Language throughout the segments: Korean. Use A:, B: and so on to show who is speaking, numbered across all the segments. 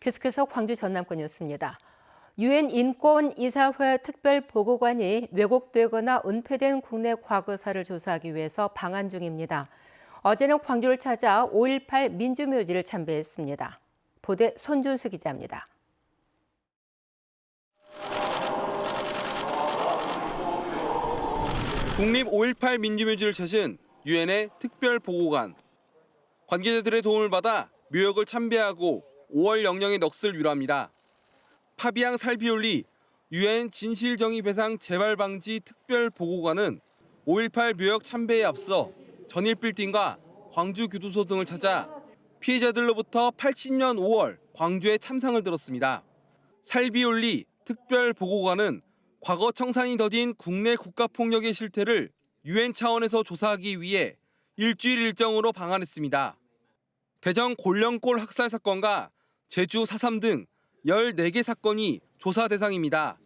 A: 계속해서 광주 전남권이었습니다. 유엔 인권이사회 특별보고관이 왜곡되거나 은폐된 국내 과거사를 조사하기 위해서 방한 중입니다. 어제는 광주를 찾아 5.18 민주묘지를 참배했습니다. 보도에 손준수 기자입니다.
B: 국립 5.18 민주묘지를 찾은 유엔의 특별보고관. 관계자들의 도움을 받아 묘역을 참배하고 5월 영령의 넋을 위로합니다. 파비앙 살비올리 유엔 진실정의배상 재발방지 특별보고관은 5.18 묘역 참배에 앞서 전일 빌딩과 광주 교도소 등을 찾아 피해자들로부터 80년 5월 광주에 참상을 들었습니다. 살비올리 특별보고관은 과거 청산이 더딘 국내 국가폭력의 실태를 유엔 차원에서 조사하기 위해 일주일 일정으로 방한했습니다. 대전 골령골 학살 사건과 제주 4.3 등 14개 사건이 조사 대상입니다.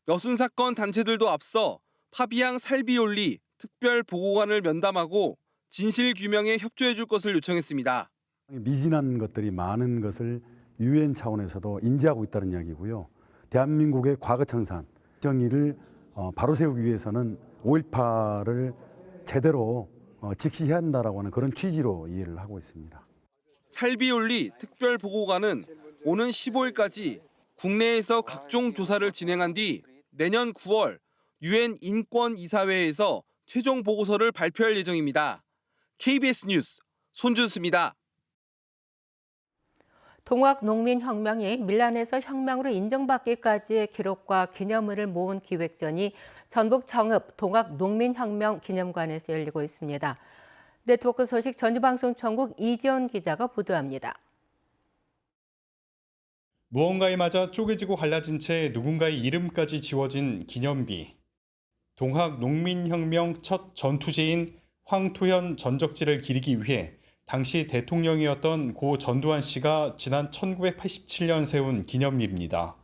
B: 여순 사건 단체들도 앞서 파비앙 살비올리 특별보고관을 면담하고 진실 규명에 협조해 줄 것을 요청했습니다.
C: 미진한 것들이 많은 것을 유엔 차원에서도 인지하고 있다는 이야기고요. 대한민국의 과거 청산, 정의를 바로 세우기 위해서는 5.18을 제대로 직시해야 한다라고 하는 그런 취지로 이해를 하고 있습니다.
B: 살비올리 특별보고관은 오는 15일까지 국내에서 각종 조사를 진행한 뒤 내년 9월 유엔 인권이사회에서 최종 보고서를 발표할 예정입니다. KBS 뉴스 손준수입니다.
A: 동학농민혁명이 밀란에서 혁명으로 인정받기까지의 기록과 기념물을 모은 기획전이 전북 정읍 동학농민혁명 기념관에서 열리고 있습니다. 네트워크 소식 전주방송천국 이지연 기자가 보도합니다.
D: 무언가에 맞아 쪼개지고 갈라진 채 누군가의 이름까지 지워진 기념비. 동학농민혁명 첫 전투제인 황토현 전적지를 기리기 위해 당시 대통령이었던 고 전두환 씨가 지난 1987년 세운 기념비입니다.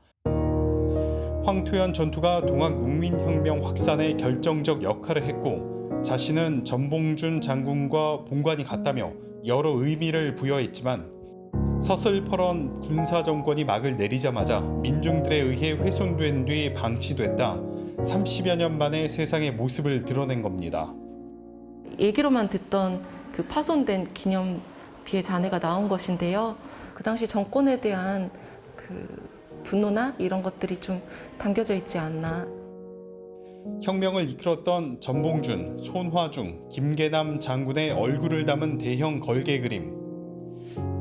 D: 황토현 전투가 동학농민혁명 확산에 결정적 역할을 했고 자신은 전봉준 장군과 본관이 같다며 여러 의미를 부여했지만 서슬퍼런 군사정권이 막을 내리자마자 민중들에 의해 훼손된 뒤 방치됐다. 30여 년 만에 세상의 모습을 드러낸 겁니다.
E: 얘기로만 듣던 그 파손된 기념비의 잔해가 나온 것인데요. 그 당시 정권에 대한 그 분노나 이런 것들이 좀 담겨져 있지 않나.
D: 혁명을 이끌었던 전봉준, 손화중, 김계남 장군의 얼굴을 담은 대형 걸개 그림.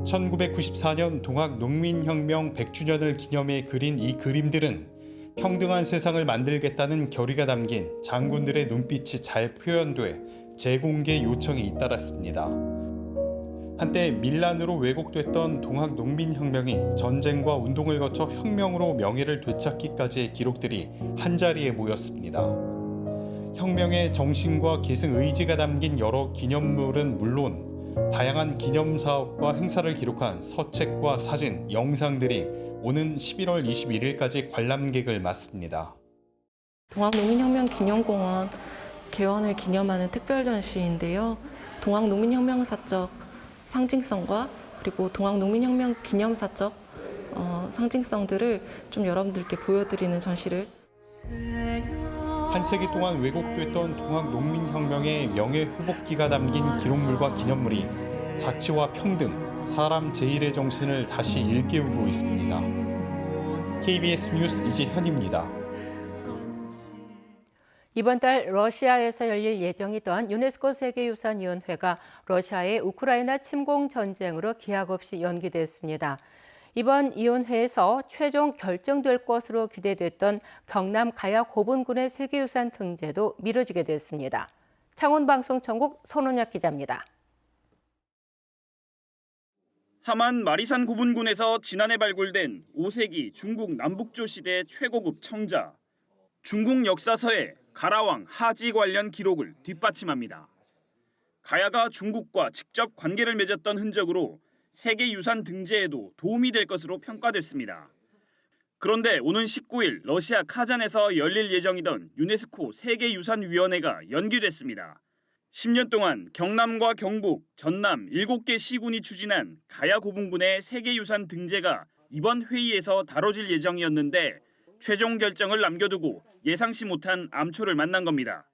D: 1994년 동학농민혁명 100주년을 기념해 그린 이 그림들은 평등한 세상을 만들겠다는 결의가 담긴 장군들의 눈빛이 잘 표현돼 재공개 요청이 잇따랐습니다. 한때 밀란으로 왜곡됐던 동학농민혁명이 전쟁과 운동을 거쳐 혁명으로 명예를 되찾기까지의 기록들이 한자리에 모였습니다. 혁명의 정신과 계승 의지가 담긴 여러 기념물은 물론 다양한 기념사업과 행사를 기록한 서책과 사진, 영상들이 오는 11월 21일까지 관람객을 맞습니다.
E: 동학농민혁명 기념공원 개원을 기념하는 특별전시인데요. 동학농민혁명사적 상징성과 그리고 동학농민혁명 기념사적 상징성들을 좀 여러분들께 보여드리는 전시를.
D: 한 세기 동안 왜곡됐던 동학농민혁명의 명예회복기가 담긴 기록물과 기념물이 자치와 평등, 사람 제일의 정신을 다시 일깨우고 있습니다. KBS 뉴스 이지현입니다.
A: 이번 달 러시아에서 열릴 예정이던 유네스코 세계유산위원회가 러시아의 우크라이나 침공 전쟁으로 기약 없이 연기됐습니다. 이번 위원회에서 최종 결정될 것으로 기대됐던 경남 가야 고분군의 세계유산 등재도 미뤄지게 됐습니다. 창원방송천국 손원혁 기자입니다.
F: 하만 마리산 고분군에서 지난해 발굴된 5세기 중국 남북조 시대 최고급 청자. 중국 역사서에 가라왕 하지 관련 기록을 뒷받침합니다. 가야가 중국과 직접 관계를 맺었던 흔적으로 세계유산 등재에도 도움이 될 것으로 평가됐습니다. 그런데 오는 19일 러시아 카잔에서 열릴 예정이던 유네스코 세계유산위원회가 연기됐습니다. 10년 동안 경남과 경북, 전남 7개 시군이 추진한 가야 고분군의 세계유산 등재가 이번 회의에서 다뤄질 예정이었는데 최종 결정을 남겨두고 예상치 못한 암초를 만난 겁니다.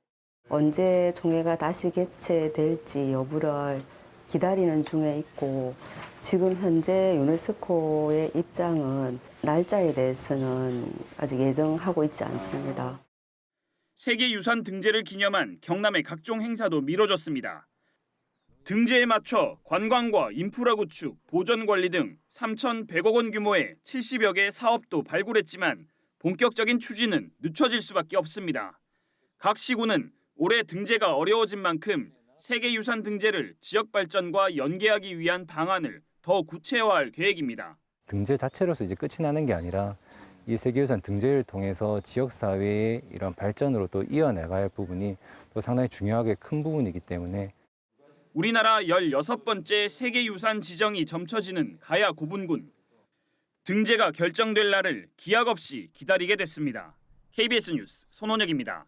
G: 언제 총회가 다시 개최될지 여부를 기다리는 중에 있고 지금 현재 유네스코의 입장은 날짜에 대해서는 아직 예정하고 있지 않습니다.
F: 세계유산 등재를 기념한 경남의 각종 행사도 미뤄졌습니다. 등재에 맞춰 관광과 인프라 구축, 보전 관리 등 3,100억 원 규모의 70여 개 사업도 발굴했지만 본격적인 추진은 늦춰질 수밖에 없습니다. 각 시군은 올해 등재가 어려워진 만큼 세계유산 등재를 지역 발전과 연계하기 위한 방안을 더 구체화할 계획입니다.
H: 등재 자체로서 이제 끝이 나는 게 아니라 이 세계유산 등재를 통해서 지역사회의 이런 발전으로 또 이어나갈 부분이 또 상당히 중요하게 큰 부분이기 때문에
F: 우리나라 16번째 세계유산 지정이 점쳐지는 가야 고분군. 등재가 결정될 날을 기약 없이 기다리게 됐습니다. KBS 뉴스 손원혁입니다.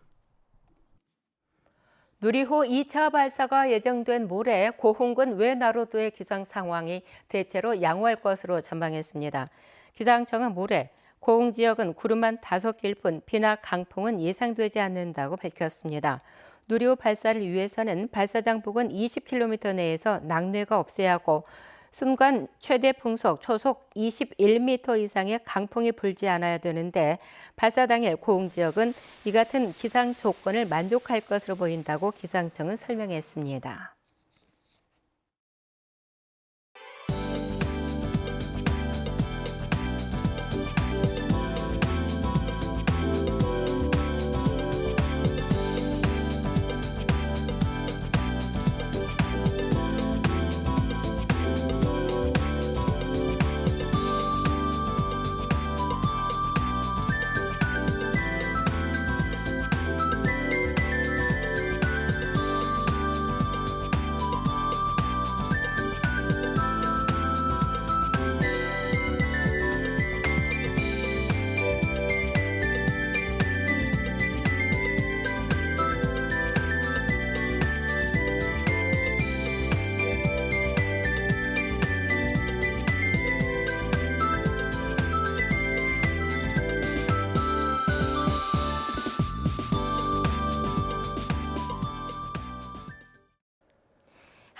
A: 누리호 2차 발사가 예정된 모레 고흥군 외나로도의 기상 상황이 대체로 양호할 것으로 전망했습니다. 기상청은 모레 고흥 지역은 구름만 5개일 뿐 비나 강풍은 예상되지 않는다고 밝혔습니다. 누리호 발사를 위해서는 발사장 부근 20km 내에서 낙뢰가 없어야 하고 순간 최대 풍속 초속 21m 이상의 강풍이 불지 않아야 되는데 발사 당일 고흥 지역은 이 같은 기상 조건을 만족할 것으로 보인다고 기상청은 설명했습니다.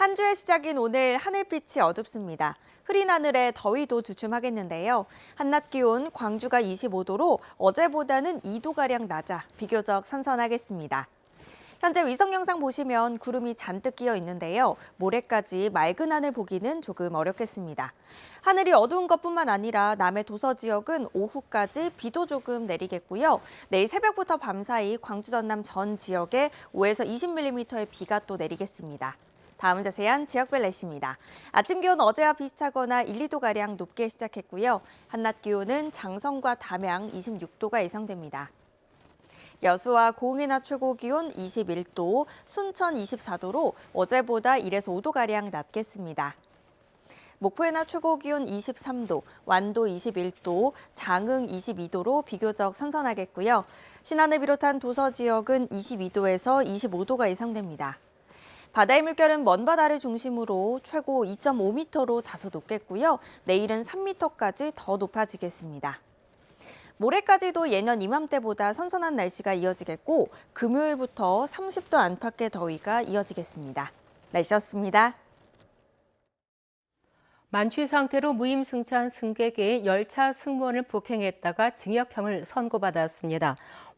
I: 한 주의 시작인 오늘 하늘빛이 어둡습니다. 흐린 하늘에 더위도 주춤하겠는데요. 한낮 기온 광주가 25도로 어제보다는 2도가량 낮아 비교적 선선하겠습니다. 현재 위성 영상 보시면 구름이 잔뜩 끼어 있는데요. 모레까지 맑은 하늘 보기는 조금 어렵겠습니다. 하늘이 어두운 것뿐만 아니라 남해 도서 지역은 오후까지 비도 조금 내리겠고요. 내일 새벽부터 밤사이 광주 전남 전 지역에 5에서 20mm의 비가 또 내리겠습니다. 다음은 자세한 지역별 날씨입니다. 아침 기온 어제와 비슷하거나 1, 2도가량 높게 시작했고요. 한낮 기온은 장성과 담양 26도가 예상됩니다. 여수와 고흥의 낮 최고 기온 21도, 순천 24도로 어제보다 1에서 5도가량 낮겠습니다. 목포의 낮 최고 기온 23도, 완도 21도, 장흥 22도로 비교적 선선하겠고요. 신안을 비롯한 도서 지역은 22도에서 25도가 예상됩니다. 바다의 물결은 먼 바다를 중심으로 최고 2.5m로 다소 높겠고요. 내일은 3m까지 더 높아지겠습니다. 모레까지도 예년 이맘때보다 선선한 날씨가 이어지겠고 금요일부터 30도 안팎의 더위가 이어지겠습니다. 날씨였습니다.
A: 만취 상태로 무임승차한 승객이 열차 승무원을 폭행했다가 징역형을 선고받았습니다.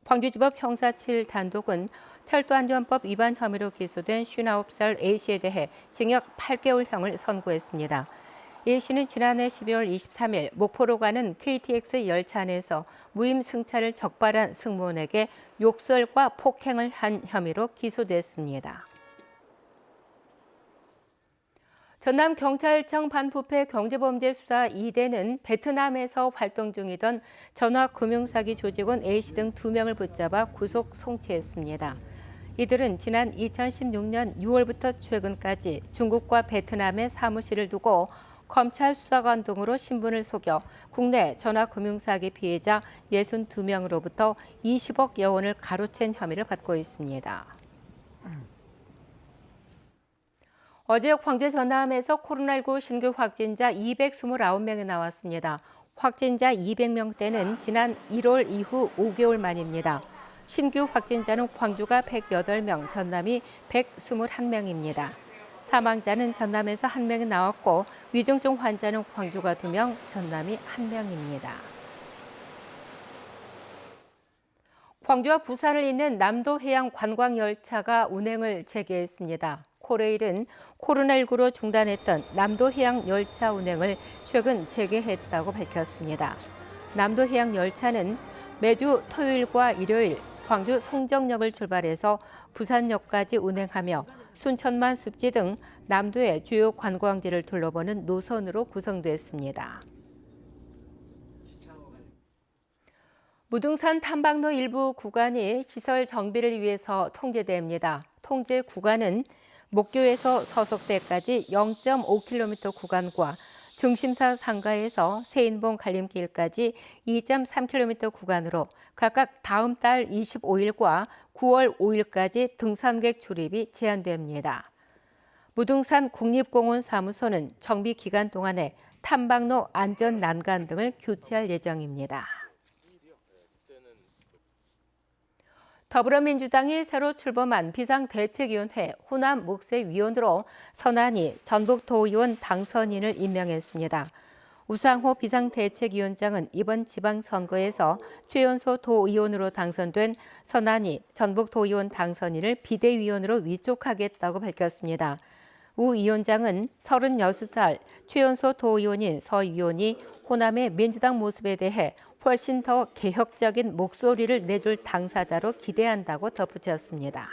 A: 광주지법 형사 7 단독은 철도안전법 위반 혐의로 기소된 59살 A씨에 대해 징역 8개월형을 선고했습니다. A씨는 지난해 12월 23일 목포로 가는 KTX 열차 안에서 무임승차를 적발한 승무원에게 욕설과 폭행을 한 혐의로 기소됐습니다. 전남경찰청 반부패 경제범죄수사 2대는 베트남에서 활동 중이던 전화금융사기 조직원 A씨 등 2명을 붙잡아 구속 송치했습니다. 이들은 지난 2016년 6월부터 최근까지 중국과 베트남에 사무실을 두고 검찰 수사관 등으로 신분을 속여 국내 전화금융사기 피해자 62명으로부터 20억여 원을 가로챈 혐의를 받고 있습니다. 어제 광주 전남에서 코로나19 신규 확진자 229명이 나왔습니다. 확진자 200명대는 지난 1월 이후 5개월 만입니다. 신규 확진자는 광주가 108명, 전남이 121명입니다. 사망자는 전남에서 1명이 나왔고 위중증 환자는 광주가 2명, 전남이 1명입니다. 광주와 부산을 잇는 남도 해양 관광 열차가 운행을 재개했습니다. 코레일은 코로나19로 중단했던 남도 해양 열차 운행을 최근 재개했다고 밝혔습니다. 남도 해양 열차는 매주 토요일과 일요일 광주 송정역을 출발해서 부산역까지 운행하며 순천만 습지 등 남도의 주요 관광지를 둘러보는 노선으로 구성됐습니다. 무등산 탐방로 일부 구간이 시설 정비를 위해서 통제됩니다. 통제 구간은 목교에서 서석대까지 0.5km 구간과 중심사 상가에서 세인봉 갈림길까지 2.3km 구간으로 각각 다음 달 25일과 9월 5일까지 등산객 출입이 제한됩니다. 무등산 국립공원 사무소는 정비 기간 동안에 탐방로 안전 난간 등을 교체할 예정입니다. 더불어민주당이 새로 출범한 비상대책위원회 호남 묵세위원으로 선한희 전북도의원 당선인을 임명했습니다. 우상호 비상대책위원장은 이번 지방선거에서 최연소 도의원으로 당선된 선한희 전북도의원 당선인을 비대위원으로 위촉하겠다고 밝혔습니다. 우 위원장은 36살 최연소 도의원인 서 의원이 호남의 민주당 모습에 대해 훨씬 더 개혁적인 목소리를 내줄 당사자로 기대한다고 덧붙였습니다.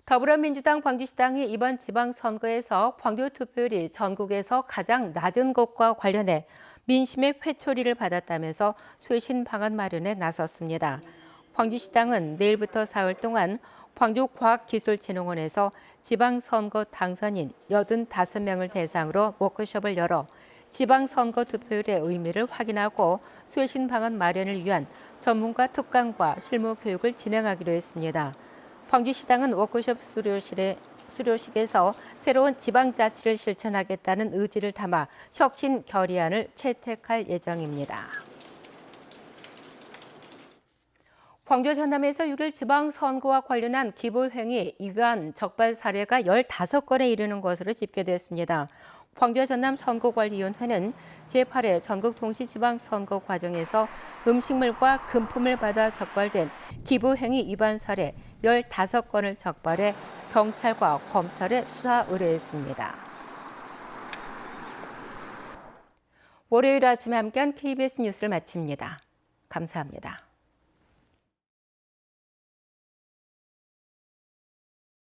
A: 더불어민주당 광주시당이 이번 지방선거에서 광주 투표율이 전국에서 가장 낮은 것과 관련해 민심의 회초리를 받았다면서 쇄신 방안 마련에 나섰습니다. 광주시당은 내일부터 사흘 동안 광주과학기술진흥원에서 지방선거 당선인 85명을 대상으로 워크숍을 열어 지방선거 투표율의 의미를 확인하고 쇄신 방안 마련을 위한 전문가 특강과 실무 교육을 진행하기로 했습니다. 광주시당은 워크숍 수료식에서 새로운 지방자치를 실천하겠다는 의지를 담아 혁신 결의안을 채택할 예정입니다. 광주 전남에서 6일 지방선거와 관련한 기부행위 위반 적발 사례가 15건에 이르는 것으로 집계됐습니다. 광주 전남 선거관리위원회는 제8회 전국동시지방선거 과정에서 음식물과 금품을 받아 적발된 기부행위 위반 사례 15건을 적발해 경찰과 검찰에 수사 의뢰했습니다. 월요일 아침에 함께한 KBS 뉴스를 마칩니다. 감사합니다.